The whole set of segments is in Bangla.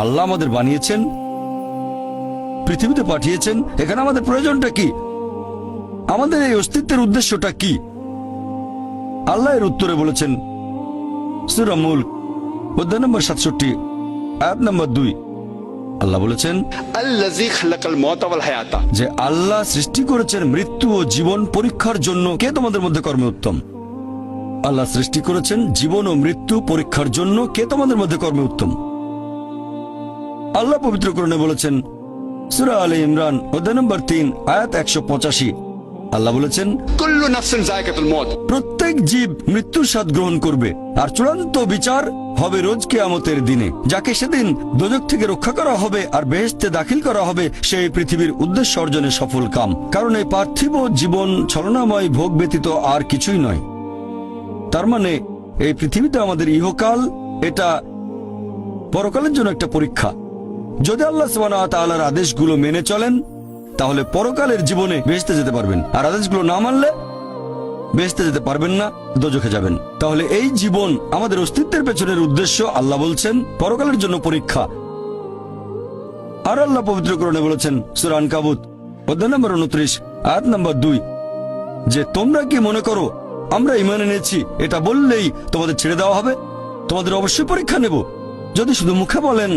আল্লাহ আমাদের বানিয়েছেন, পৃথিবীতে পাঠিয়েছেন, এখানে আমাদের প্রয়োজনটা কি, আমাদের এই অস্তিত্বের উদ্দেশ্যটা কি? আল্লাহ এর উত্তরে বলেছেন সূরা মুলক অধ্যায় নম্বর 67 আয়াত নম্বর 2। আল্লাহ বলেছেন আল্লাযী খালাকাল মাউতা ওয়াল হায়াতা, যে আল্লাহ সৃষ্টি করেছেন মৃত্যু ও জীবন পরীক্ষার জন্য। কে তোমাদের মধ্যে কর্মে উত্তম? আল্লাহ সৃষ্টি করেছেন জীবন ও মৃত্যু পরীক্ষার জন্য। কে তোমাদের মধ্যে কর্মে উত্তম? আল্লাহ পবিত্র কোরআনে বলেছেন সূরা আলে ইমরান অধ্যায় নম্বর 3 আয়াত 185। আল্লাহ বলেছেন কুল্লু নাফসিন যায়কাতুল মউত, প্রত্যেক জীব মৃত্যুর স্বাদ গ্রহণ করবে, আর চূড়ান্ত বিচার হবে রোজ কিয়ামতের দিনে। যাকে সেদিন দোজখ থেকে রক্ষা করা হবে আর বেহেশতে দাখিল করা হবে, সেই পৃথিবীর উদ্দেশ্য অর্জনে সফল কাম। কারণ এই পার্থিব জীবন ছলনাময় ভোগ ব্যতীত আর কিছুই নয়। তার মানে এই পৃথিবীতে আমাদের ইহকাল, এটা পরকালের জন্য একটা পরীক্ষা। যদি আল্লাহ সুবহানাহু ওয়া তাআলার আদেশগুলো মেনে চলেন, তাহলে পরকালের জীবনে বেহেশতে যেতে পারবেন, আর আদেশগুলো না মানলে বেহেশতে যেতে পারবেন না, দোজখে যাবেন। তাহলে এই জীবন আমাদের অস্তিত্বের পেছনের উদ্দেশ্য। আল্লাহ বলছেন পরকালের জন্য পরীক্ষা। আর আল্লাহ পবিত্র কোরআনে বলেছেন সূরা আনকাবুত অধ্যায় নম্বর 29 আয়াত নম্বর 2 যে তোমরা কি মনে করো আমরা ঈমান এনেছি এটা বললেই তোমাদের ছেড়ে দেওয়া হবে? তোমাদের অবশ্যই পরীক্ষা নেব। যদি শুধু মুখে বলেন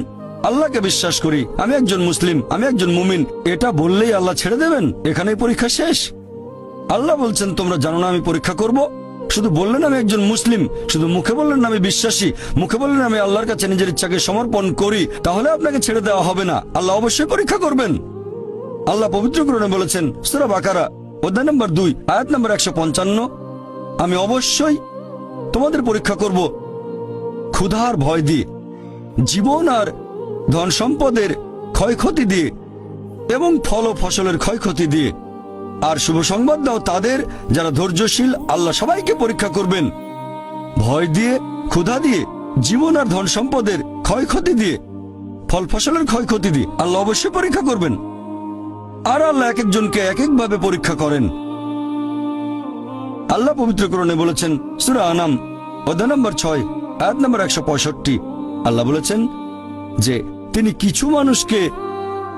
আল্লাহকে বিশ্বাস করি, আমি একজন মুসলিম, আমি একজন মুমিন, এটা বললেই আল্লাহ ছেড়ে দেবেন? এখানেই পরীক্ষা শেষ? আল্লাহ বলছেন তোমরা জানো না আমি পরীক্ষা করব? শুধু বললেন আমি একজন মুসলিম, শুধু মুখে বললেন আমি বিশ্বাসী, মুখে বললেন আমি আল্লাহর কাছে নিজের ইচ্ছাকে সমর্পণ করি, তাহলে আপনাকে ছেড়ে দেওয়া হবে না। আল্লাহ অবশ্যই পরীক্ষা করবেন। আল্লাহ পবিত্র কোরআনে বলেছেন সূরা বাকারা অধ্যায় নম্বর 2 আয়াত নম্বর 155 আমি অবশ্যই তোমাদের পরীক্ষা করব ক্ষুধার ভয় দিয়ে, জীবন আর ধন সম্পদের ক্ষয়ক্ষতি দিয়ে, এবং ফল ও ফসলের ক্ষয়ক্ষতি দিয়ে। আর শুভ সংবাদ দাও তাদের যারা ধৈর্যশীল। আল্লাহ সবাইকে পরীক্ষা করবেন ভয় দিয়ে, ক্ষুধা দিয়ে, জীবন আর ধন সম্পদের ক্ষয়ক্ষতি দিয়ে, ফল ফসলের ক্ষয়ক্ষতি দিয়ে। আল্লাহ অবশ্যই পরীক্ষা করবেন। আর আল্লাহ এক একজনকে এক একভাবে পরীক্ষা করেন। আল্লাহ পবিত্র কোরআনে বলেছেন সূরা আনাম অধ্যায় নম্বর 6 আয়াত নম্বর 165। আল্লাহ বলেছেন যে তিনি কিছু মানুষকে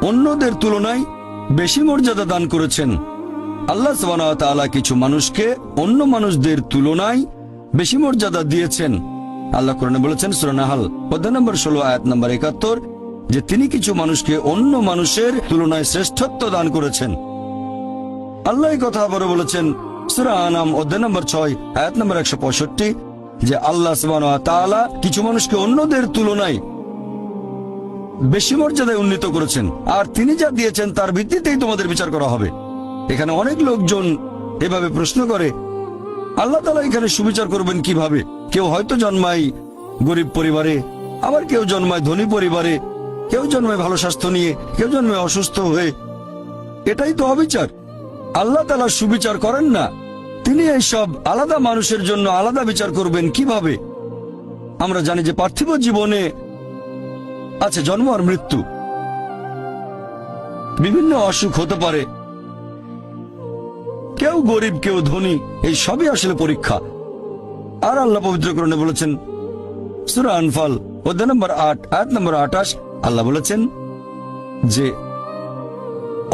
অন্যদের তুলনায় বেশি মর্যাদা দান করেছেন। আল্লাহ সুবহানাহু ওয়া তাআলা কিছু মানুষকে অন্য মানুষদের তুলনায় বেশি মর্যাদা দিয়েছেন। আল্লাহ কোরআনে বলেছেন সূরা নাহল অধ্যায় নম্বর 16 আয়াত নম্বর 71 যে তিনি কিছু মানুষকে অন্য মানুষের তুলনায় শ্রেষ্ঠত্ব দান করেছেন। আল্লাহ এই কথা আবারও বলেছেন সূরা আনাম অধ্যায় নম্বর 6 আয়াত নম্বর 165 যে আল্লাহ সুবহানাহু ওয়া তাআলা কিছু মানুষকে অন্যদের তুলনায় বেশি মর্যাদায় উন্নীত করেছেন, আর তিনি যা দিয়েছেন তার ভিত্তিতেই তোমাদের বিচার করা হবে। এখানে অনেক লোকজন এভাবে প্রশ্ন করে আল্লাহ তাআলা এখানে সুবিচার করবেন কিভাবে? কেউ হয়তো জন্মায় গরিব পরিবারে, আবার কেউ জন্মায় ধনী পরিবারে, কেউ জন্মায় ভালো স্বাস্থ্য নিয়ে, কেউ জন্মায় অসুস্থ হয়ে। এটাই তো অবিচার। আল্লাহ তাআলা সুবিচার করেন না। তিনি এইসব আলাদা মানুষের জন্য আলাদা বিচার করবেন কিভাবে? আমরা জানি যে পার্থিব জীবনে আছে জন্ম আর মৃত্যু, বিভিন্ন অসুখ হতে পারে, কেউ গরিব কেউ ধনী, এই সবই আসলে পরীক্ষা। আর আল্লাহ পবিত্র কোরআনে বলেছেন সূরা আনফাল অধ্যায় নম্বর 8 আয়াত নম্বর 28 আল্লাহ বলেছেন যে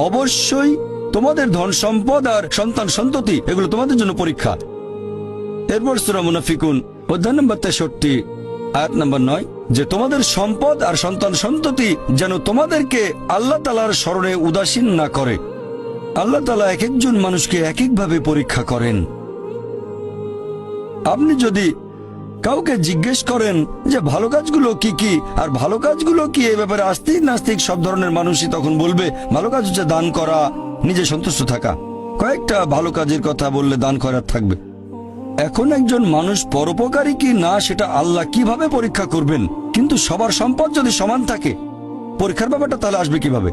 অবশ্যই তোমাদের ধন সম্পদ আর সন্তান সন্ততি এগুলো তোমাদের জন্য পরীক্ষা। এরপর সূরা মুনাফিকুন অধ্যায় নম্বর 63 আয়াত নম্বর 9 যে তোমাদের সম্পদ আর সন্তান সন্ততি যেন তোমাদেরকে আল্লাহ তাআলার স্মরণে উদাসীন না করে। আল্লাহ তাআলা এক একজন মানুষকে এক একভাবে পরীক্ষা করেন। আপনি যদি কাউকে জিজ্ঞেস করেন যে ভালো কাজগুলো কি কি আর ভালো কাজগুলো কি, এই ব্যাপারে আস্তিক নাস্তিক সব ধরনের মানুষই তখন বলবে ভালো কাজ হচ্ছে দান করা, নিজে সন্তুষ্ট থাকা। কয়েকটা ভালো কাজের কথা বললে দান করার থাকবে। এখন একজন মানুষ পরোপকারী কি না সেটা আল্লাহ কিভাবে পরীক্ষা করবেন? কিন্তু সবার সম্পদ যদি সমান থাকে, পরীক্ষার ব্যাপারটা তাহলে আসবে কিভাবে?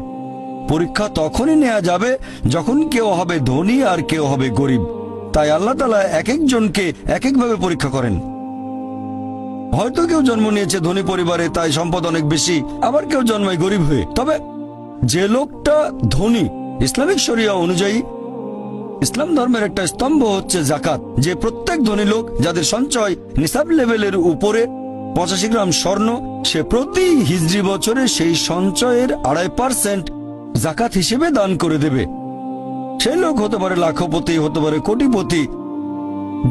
পরীক্ষা তখনই নেওয়া যাবে যখন কেউ হবে ধনী আর কেউ হবে গরিব। তাই আল্লাহ তাআলা এক একজনকে এক একভাবে পরীক্ষা করেন। হয়তো কেউ জন্ম নিয়েছে ধনী পরিবারে, তাই সম্পদ অনেক বেশি, আবার কেউ জন্মায় গরিব হয়ে। তবে যে লোকটা ধনী, ইসলামিক শরিয়া অনুযায়ী ইসলাম ধর্মের একটা স্তম্ভ হচ্ছে যাকাত, যে প্রত্যেক ধনী লোক যাদের সঞ্চয় নিসাব লেভেলের উপরে 85 গ্রাম স্বর্ণ সে প্রতি হিজরি বছরে সেই সঞ্চয়ের 2.5% জাকাত হিসেবে দান করে দেবে। সেই লোক হতে পারে লাখপতি, হতে পারে কোটিপতি।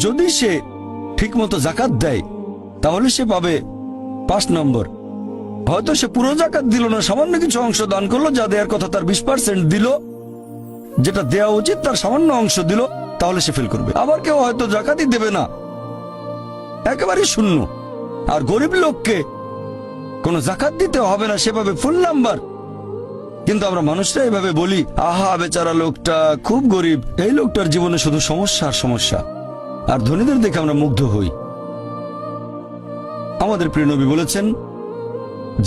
যদি সে ঠিকমতো জাকাত দেয় তাহলে সে পাবে 5 নম্বর। হয়তো সে পুরো জাকাত দিল না, সামান্য কিছু অংশ দান করলো, যা দেওয়ার কথা তার 20% দিল, যেটা দেওয়া উচিত তার সামান্য অংশ দিল, তাহলে সে ফেল করবে। আবার কেউ হয়তো জাকাতই দেবে না, একেবারে শূন্য। আর গরিব লোককে কোনো জাকাত দিতে হবে না, সে পাবে ফুল নাম্বার। কিন্তু আমরা মানুষরা এভাবে বলি, আহা বেচারা লোকটা খুব গরিব, এই লোকটার জীবনে শুধু সমস্যা আর সমস্যা। আর ধনীদের দেখে আমরা মুগ্ধ হই। আমাদের প্রিয় নবী বলেছেন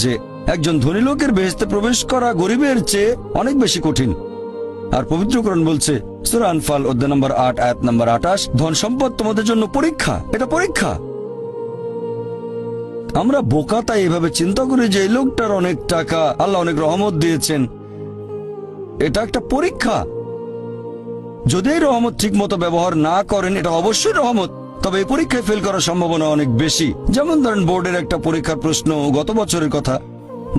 যে একজন ধনী লোকের বেহেশতে প্রবেশ করা গরিবের চেয়ে অনেক বেশি কঠিন। আর পবিত্র কোরআন বলছে সূরা আনফাল অধ্যায় নম্বর 8 আয়াত নম্বর 28, ধন সম্পদ তোমাদের জন্য পরীক্ষা, এটা পরীক্ষা। আমরা বোকা তাই এভাবে চিন্তা করি যে এই লোকটার অনেক টাকা, আল্লাহ অনেক রহমত দিয়েছেন, এটা একটা পরীক্ষা। যদি এই রহমত ঠিক মতো ব্যবহার না করেন, এটা অবশ্যই রহমত, তবে এই পরীক্ষায় ফেল করার সম্ভাবনা অনেক বেশি। যেমন ধরেন বোর্ডের একটা পরীক্ষার প্রশ্ন, গত বছরের কথা,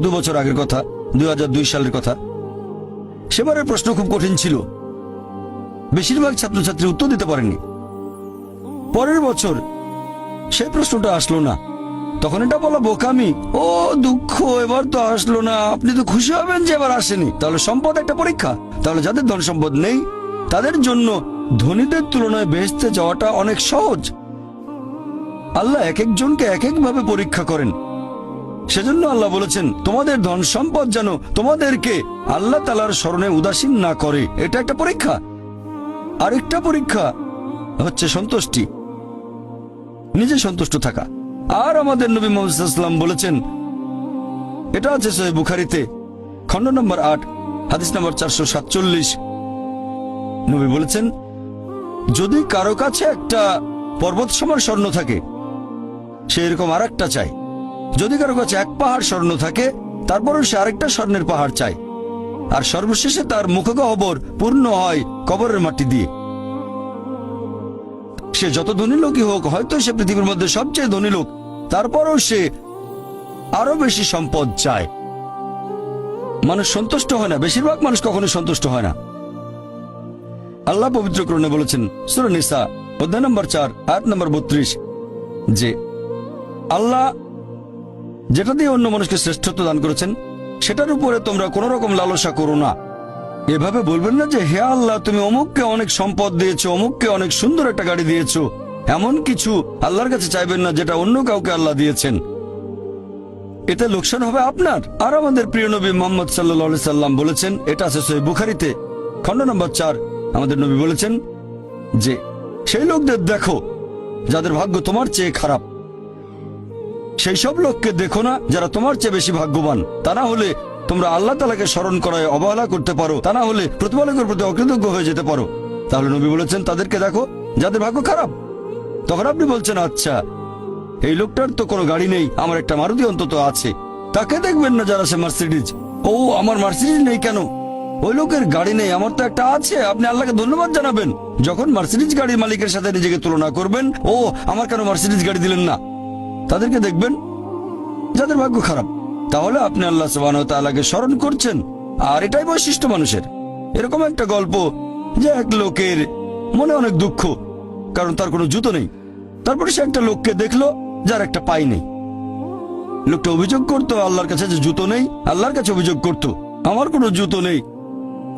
2 বছর আগের কথা, 2002 সালের কথা। সেবারের প্রশ্ন খুব কঠিন ছিল, বেশিরভাগ ছাত্রছাত্রী উত্তর দিতে পারেনি। পরের বছর সেই প্রশ্নটা আসলো না, তখন এটা বলা বোকামি, ও দুঃখ, এবার তো আসলো না। আপনি তো খুশি হবেন যে এবার আসেনি। তাহলে সম্পদ একটা পরীক্ষা। তাহলে যাদের ধন সম্পদ নেই তাদের জন্য ধনীদের তুলনায় বেহেশতে যাওয়াটা অনেক সহজ। আল্লাহ এক একজনকে এক একভাবে পরীক্ষা করেন। সেজন্য আল্লাহ বলেছেন তোমাদের ধন সম্পদ যেন তোমাদেরকে আল্লাহ তাআলার স্মরণে উদাসীন না করে। এটা একটা পরীক্ষা। আরেকটা পরীক্ষা হচ্ছে সন্তুষ্টি, নিজে সন্তুষ্ট থাকা। আর আমাদের নবী মুহাম্মদ সাল্লাল্লাহু আলাইহি ওয়াসাল্লাম বলেছেন, এটা আছে সহিহ বুখারীতে খণ্ড নম্বর 8 হাদিস নম্বর 447, নবী বলেছেন যদি কারো কাছে একটা পর্বত সমান স্বর্ণ থাকে সে এরকম আরেকটা চায়। যদি কারো কাছে 1 পাহাড় স্বর্ণ থাকে তারপরও সে আরেকটা স্বর্ণের পাহাড় চায়। আর সর্বশেষে তার মুখগহ্বর পূর্ণ হয় কবরের মাটি দিয়ে। সে যত ধনী লোকই হোক, হয়তো সে পৃথিবীর মধ্যে সবচেয়ে ধনী লোক, তারপরও সে আরো বেশি সম্পদ চায়। মানুষ সন্তুষ্ট হয় না, বেশিরভাগ মানুষ কখনো সন্তুষ্ট হয় না। আল্লাহ পবিত্র কোরআনে বলেছেন সূরা নিসা অধ্যায় নম্বর 4 আয়াত নম্বর 32 যে আল্লাহ যেটা দিয়ে অন্য মানুষকে শ্রেষ্ঠত্ব দান করেছেন সেটার উপরে তোমরা কোন রকম লালসা করো না। এভাবে বলবেন না যে হে আল্লাহ তুমি অমুককে অনেক সম্পদ দিয়েছো, অমুককে অনেক সুন্দর একটা গাড়ি দিয়েছো। এমন কিছু আল্লাহর কাছে চাইবেন না যেটা অন্য কাউকে আল্লাহ দিয়েছেন, এতে লোকসান হবে আপনার। আর আমাদের প্রিয় নবী মুহাম্মদ সাল্লাল্লাহু আলাইহি সাল্লাম বলেছেন, এটা আছে সহিহ বুখারীতে খণ্ড নম্বর 4, আমাদের নবী বলেছেন যে সেই লোকদের দেখো যাদের ভাগ্য তোমার চেয়ে খারাপ, সেই সব লোককে দেখো না যারা তোমার চেয়ে বেশি ভাগ্যবান। তা না হলে তোমরা আল্লাহ তাআলাকে স্মরণ করায় অবহেলা করতে পারো, তা না হলে প্রতিপালকের প্রতি অকৃতজ্ঞ হয়ে যেতে পারো। তাহলে নবী বলেছেন তাদেরকে দেখো যাদের ভাগ্য খারাপ। তখন আপনি বলছেন আচ্ছা এই লোকটার তো কোনো গাড়ি নেই, আমার একটা মারুতি অন্তত আছে। তাকে দেখবেন না যারা সে মার্সিডিজ, ও আমার মার্সিডিজ নেই কেন, ওই লোকের গাড়ি নেই, আমার তো একটা আছে। আপনি আল্লাহকে ধন্যবাদ জানাবেন। যখন মার্সিডিজ গাড়ির মালিকের সাথে নিজেকে তুলনা করবেন, ও আমার কেন মার্সিডিজ গাড়ি দিলেন না, তাদেরকে দেখবেন যাদের ভাগ্য খারাপ। তাহলে আপনি আল্লাহ সুবহানাহু ওয়া তাআলাকে স্মরণ করছেন। আর এটাই বৈশিষ্ট্য মানুষের। এরকম একটা গল্প যে এক লোকের মনে অনেক দুঃখ, কারণ তার কোনো জুতো নেই। তারপরে সে একটা লোককে দেখলো যার একটা পাই নেই। লোকটা অভিযোগ করতো আল্লাহর কাছে যে জুতো নেই, আল্লাহর কাছে অভিযোগ করতো আমার কোনো জুতো নেই।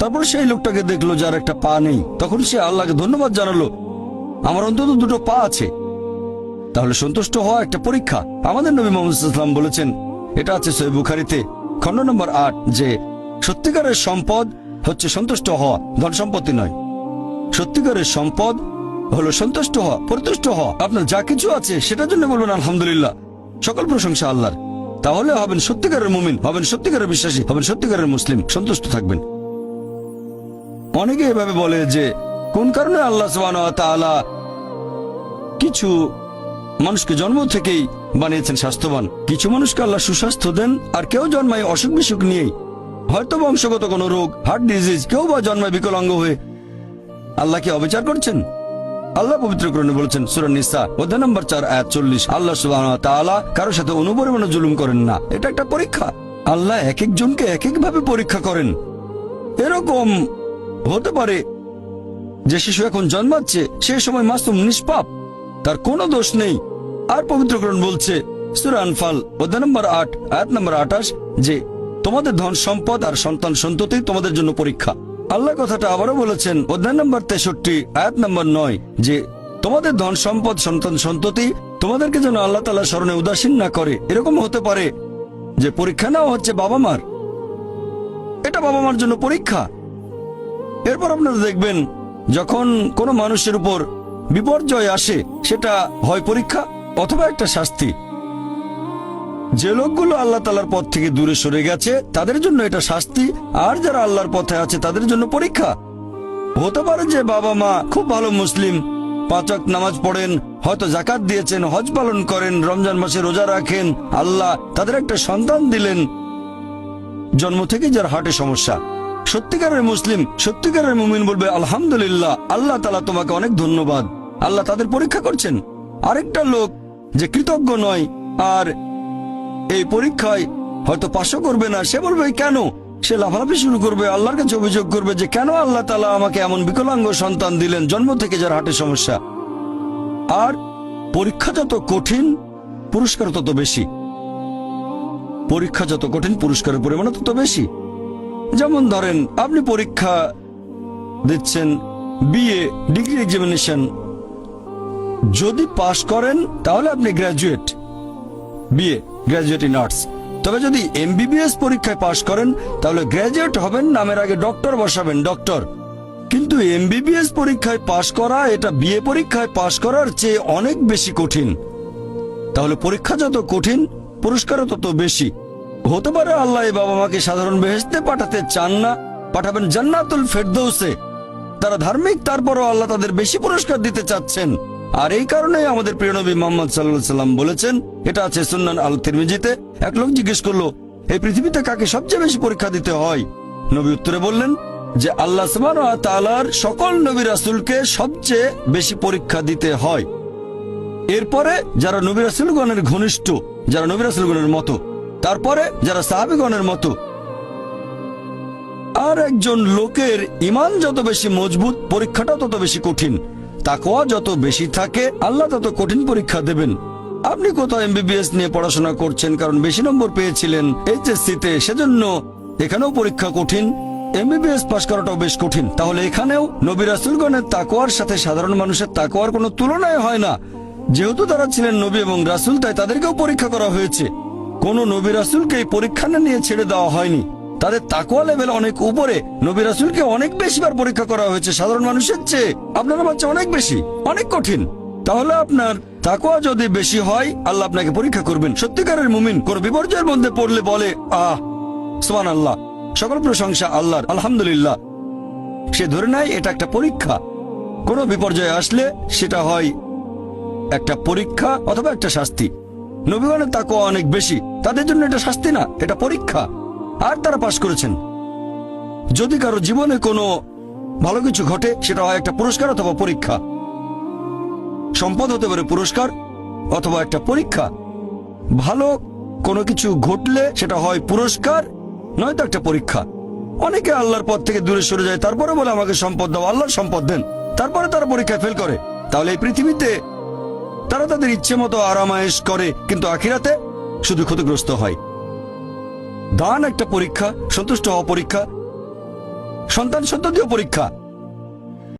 তারপর সেই লোকটাকে দেখলো যার একটা পা নেই, তখন সে আল্লাহকে ধন্যবাদ জানালো আমার অন্তত 2টো পা আছে। তাহলে সন্তুষ্ট হওয়া একটা পরীক্ষা। আমাদের নবী মুহাম্মদ সাল্লাল্লাহু আলাইহি ওয়াসাল্লাম বলেছেন, এটা আছে সহিহ বুখারীতে খণ্ড নম্বর 8 যে সত্যিকারের সম্পদ হচ্ছে সন্তুষ্ট হওয়া, ধন সম্পত্তি নয়। সত্যিকারের সম্পদ হলো সন্তুষ্ট হওয়া, পরিতুষ্ট হওয়া। আপনার যা কিছু আছে সেটার জন্য বলবেন আলহামদুলিল্লাহ, সকল প্রশংসা আল্লাহর। তাহলে হবেন সত্যিকারের মুমিন, হবেন সত্যিকারের বিশ্বাসী, হবেন সত্যিকারের মুসলিম, সন্তুষ্ট থাকবেন। অনেকে এভাবে বলে যে কোন কারণে আল্লাহ সুবহানাহু ওয়া তাআলা কিছু মানুষকে জন্ম থেকেই বানিয়েছেন স্বাস্থ্যবান, কিছু মানুষকে আল্লাহ সুস্বাস্থ্য দেন, আর কেউ জন্মায় অসুখ বিসুখ নিয়েই, হয়তো বংশগত কোনো রোগ, হার্ট ডিজিজ, কেউ বা জন্মায় বিকলাঙ্গ হয়ে। আল্লাহ কি অবিচার করছেন? আল্লাহ পবিত্র কোরআনে বলেছেন সূরা নিসা অধ্যায় নম্বর 4 আয়াত 40, আল্লাহ সুবহানাহু ওয়া তাআলা কারোর সাথে অনুপরিমাণে জুলুম করেন না। এটা একটা পরীক্ষা। আল্লাহ এক একজনকে এক এক ভাবে পরীক্ষা করেন। এরকম হতে পারে যে শিশু এখন জন্মাচ্ছে, সেই সময় মাসুম নিষ্পাপ, তার কোনো দোষ নেই। আর পবিত্র কোরআন বলছে সূরা আনফাল অধ্যায় নম্বর 8 আয়াত নম্বর 28 যে তোমাদের ধন সম্পদ আর সন্তান সন্ততি তোমাদের জন্য পরীক্ষা। আল্লাহ কথাটা আবারও বলেছেন অধ্যায় নম্বর 63 আয়াত নম্বর 9 যে তোমাদের ধন সম্পদ সন্তান সন্ততি তোমাদেরকে যেন আল্লাহ তাআলা স্মরণে উদাসীন না করে। এরকম হতে পারে যে পরীক্ষা নেওয়া হচ্ছে বাবা মার, এটা বাবা মার জন্য পরীক্ষা। এরপর আপনারা দেখবেন যখন কোনো মানুষের উপর বিপর্যয় আসে, সেটা হয় পরীক্ষা অথবা একটা শাস্তি। যে লোকগুলো আল্লাহ তাআলার পথ থেকে দূরে সরে গেছে তাদের জন্য এটা শাস্তি, আর যারা আল্লাহর পথে আছে তাদের জন্য পরীক্ষা। হতে পারে যে বাবা মা খুব ভালো মুসলিম, 5 ওয়াক্ত নামাজ পড়েন, হয়তো যাকাত দিয়েছেন, হজ পালন করেন, রমজান মাসে রোজা রাখেন, আল্লাহ তাদের একটা সন্তান দিলেন জন্ম থেকে যার হার্টে সমস্যা। সত্যিকারের মুসলিম, সত্যিকারের মুমিন বলবে আলহামদুলিল্লাহ, আল্লাহ তাআলা তোমাকে অনেক ধন্যবাদ। আল্লাহ তাদের পরীক্ষা করছেন। আরেকটা লোক যে কৃতজ্ঞ নয় আর এই পরীক্ষায় হয়তো পাশও করবে না, সে বলবে কেন, সে লাফালাফি শুরু করবে, আল্লাহর কাছে অভিযোগ করবে যে কেন আল্লাহ তাআলা আমাকে এমন বিকলাঙ্গ সন্তান দিলেন জন্ম থেকে যার হার্টে সমস্যা। আর পরীক্ষা যত কঠিন পুরস্কার তত বেশি। পরীক্ষা যত কঠিন পুরস্কারের পরিমাণ তত বেশি। যেমন ধরেন আপনি পরীক্ষা দিচ্ছেন বিএ ডিগ্রি এক্সামিনেশন, যদি পাশ করেন তাহলে আপনি graduate, BA graduate in arts. তবে যদি এমবিবিএস পরীক্ষায় পাশ করেন তাহলে গ্র্যাজুয়েট হবেন, নামের আগে ডক্টর বসাবেন, ডক্টর। কিন্তু এমবিবিএস পরীক্ষায় পাশ করা এটা বিএ পরীক্ষায় পাশ করার চেয়ে অনেক বেশি কঠিন। তাহলে পরীক্ষা যত কঠিন পুরস্কারও তত বেশি। হতে পারে আল্লাহ এই বাবা মাকে সাধারণ বেহেশতে পাঠাতে চান না, পাঠাবেন জান্নাতুল ফেরদৌসে। তারা ধার্মিক, তারপরও আল্লাহ তাদের বেশি পুরস্কার দিতে চাচ্ছেন। আর এই কারণে আমাদের প্রিয় নবী মুহাম্মদ সাল্লাল্লাহু আলাইহি সাল্লাম বলেছেন, এটা আছে সুন্নান আল তিরমিজিতে, এক লোক জিজ্ঞেস করলো এই পৃথিবীতে কাকে সবচেয়ে বেশি পরীক্ষা দিতে হয়? নবী উত্তরে বললেন যে আল্লাহ সুবহানাহু ওয়া তাআলার সকল নবী রাসূলকে সবচেয়ে বেশি পরীক্ষা দিতে হয়। এরপরে যারা নবী রাসূলগণের ঘনিষ্ঠ, যারা নবী রাসূলগণের মতো, তারপরে যারা সাহাবীগণের মতো। আর একজন লোকের ঈমান যত বেশি মজবুত পরীক্ষাটা তত বেশি কঠিন। তাকওয়া যত বেশি থাকে আল্লাহ তত কঠিন পরীক্ষা দেবেন। আপনি কোথাও এমবিবিএস নিয়ে পড়াশোনা করছেন কারণ বেশি নম্বর পেয়েছিলেন এইচএসসি-তে, সেজন্য এখানেও পরীক্ষা কঠিন। এমবিবিএস পাশ করাটাও বেশ কঠিন। তাহলে এখানেও নবী রাসূলগণের তাকওয়ার সাথে সাধারণ মানুষের তাকওয়ার কোনো তুলনায় হয় না। যেহেতু তারা ছিলেন নবী এবং রাসূল, তাই তাদেরকেও পরীক্ষা করা হয়েছে। কোন নবী রাসূলকে এই পরীক্ষা না নিয়ে ছেড়ে দেওয়া হয়নি। তাদের তাকওয়া লেভেল অনেক উপরে। নবী রাসূলকে অনেক বেশিবার পরীক্ষা করা হয়েছে সাধারণ মানুষের চেয়ে। আপনার বাচ্চা অনেক বেশি, অনেক কঠিন। তাহলে আপনার তাকওয়া যদি বেশি হয় আল্লাহ আপনাকে পরীক্ষা করবেন। সত্যিকারের মুমিন কোন বিপর্যয়ের মধ্যে পড়লে বলে সুবহানাল্লাহ, সকল প্রশংসা আল্লাহর, আলহামদুলিল্লাহ। সে ধরে নেয় এটা একটা পরীক্ষা। কোন বিপর্যয় আসলে সেটা হয় একটা পরীক্ষা অথবা একটা শাস্তি। নবীগণের তাকওয়া অনেক বেশি, তাদের জন্য এটা শাস্তি না, এটা পরীক্ষা। আর তারা পাশ করেছেন। যদি কারো জীবনে কোনো ভালো কিছু ঘটে সেটা হয় একটা পুরস্কার অথবা পরীক্ষা। সম্পদ হতে পারে পুরস্কার অথবা একটা পরীক্ষা। ভালো কোনো কিছু ঘটলে সেটা হয় পুরস্কার নয়তো একটা পরীক্ষা। অনেকে আল্লাহর পথ থেকে দূরে সরে যায়, তারপরে বলে আমাকে সম্পদ দাও, আল্লাহর সম্পদ দেন, তারপরে তারা পরীক্ষায় ফেল করে। তাহলে এই পৃথিবীতে তারা তাদের ইচ্ছে মতো আরামায়েশ করে, কিন্তু আখিরাতে শুধু ক্ষতিগ্রস্ত হয়। দান একটা পরীক্ষা, সন্তুষ্ট হওয়া পরীক্ষা, সন্তান সন্ততিও পরীক্ষা।